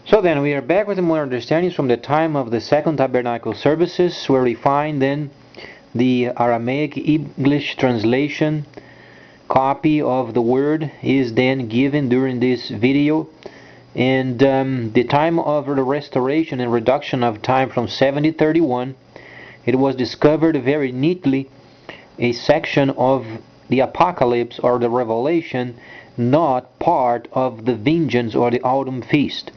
So then we are back with more understandings from the time of the Second Tabernacle services, where we find then the Aramaic English translation copy of the word is then given during this video. And the time of the restoration and reduction of time from 70-31, it was discovered very neatly a section of the Apocalypse or the Revelation, not part of the vengeance or the autumn feast,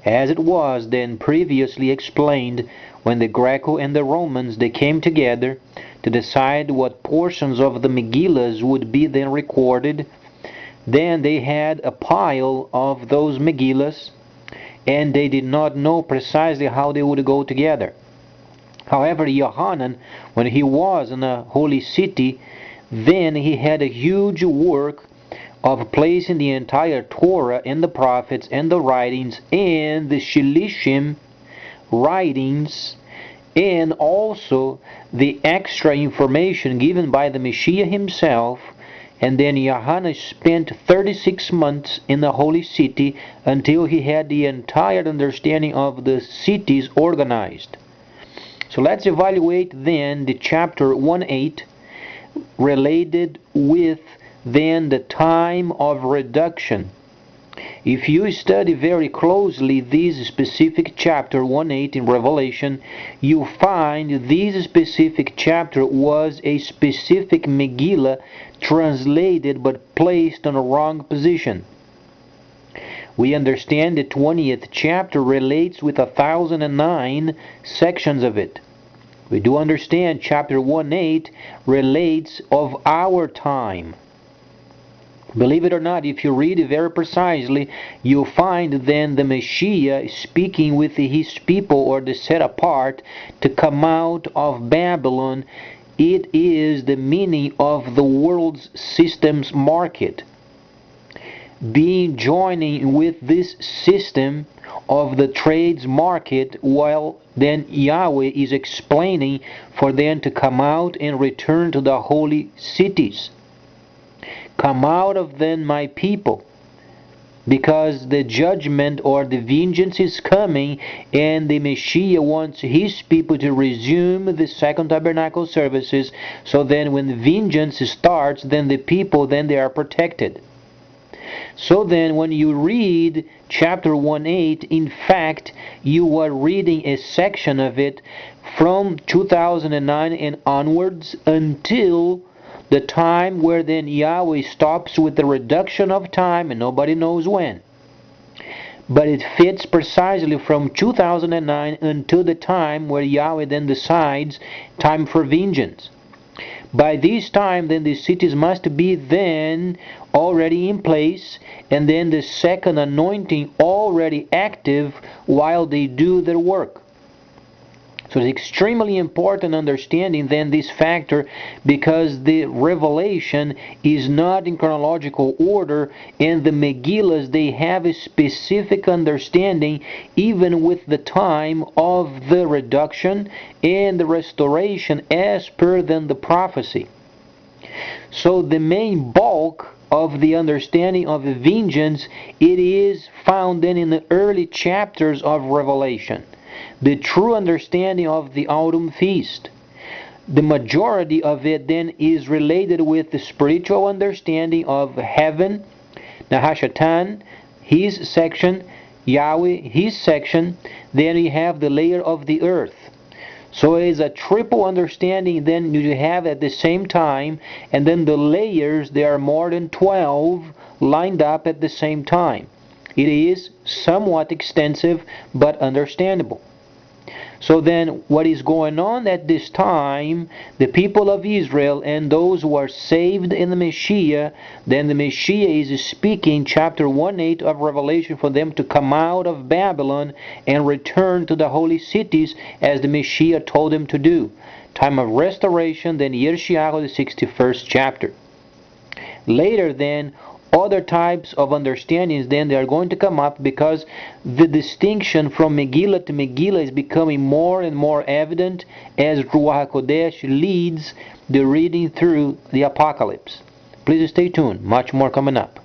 as it was then previously explained when the Greco and the Romans they came together to decide what portions of the Megillas would be then recorded. Then they had a pile of those Megillas, and they did not know precisely how they would go together. However, Yohanan, when he was in the holy city, then he had a huge work of placing the entire Torah and the prophets and the writings and the Shilishim writings and also the extra information given by the Messiah himself. And then Yohanan spent 36 months in the holy city until he had the entire understanding of the cities organized. So let's evaluate then the chapter 1:8 related with then the time of reduction. If you study very closely this specific chapter 1:8 in Revelation, you find this specific chapter was a specific Megillah translated but placed on a wrong position. We understand the 20th chapter relates with 1009 sections of it. We do understand chapter 1:8 relates of our time. Believe it or not, if you read it very precisely, you'll find then the Messiah speaking with his people, or the set apart, to come out of Babylon. It is the meaning of the world's systems market. Being joining with this system of the trades market, while then Yahweh is explaining for them to come out and return to the holy cities. Come out of then, my people, because the judgment or the vengeance is coming, and the Messiah wants his people to resume the second tabernacle services. So then when the vengeance starts, then the people, then they are protected. So then when you read chapter 1:8, in fact, you are reading a section of it from 2009 and onwards until the time where then Yahweh stops with the reduction of time, and nobody knows when. But it fits precisely from 2009 until the time where Yahweh then decides time for vengeance. By this time then the cities must be then already in place, and then the second anointing already active while they do their work. So it's extremely important understanding then this factor, because the revelation is not in chronological order, and the Megillas, they have a specific understanding even with the time of the reduction and the restoration as per then the prophecy. So the main bulk of the understanding of the vengeance, it is found then in the early chapters of Revelation. The true understanding of the autumn feast, the majority of it then is related with the spiritual understanding of heaven, Nahashatan, his section, Yahweh, his section. Then you have the layer of the earth. So it is a triple understanding then you have at the same time, and then the layers, there are more than 12 lined up at the same time. It is somewhat extensive but understandable. So then what is going on at this time, the people of Israel and those who are saved in the Messiah, then the Messiah is speaking chapter 1:8 of Revelation for them to come out of Babylon and return to the holy cities as the Messiah told them to do. Time of restoration, then Yeshayahu, the 61st chapter. Later then, other types of understandings then they are going to come up, because the distinction from Megillah to Megillah is becoming more and more evident as Ruach HaKodesh leads the reading through the Apocalypse. Please stay tuned, much more coming up.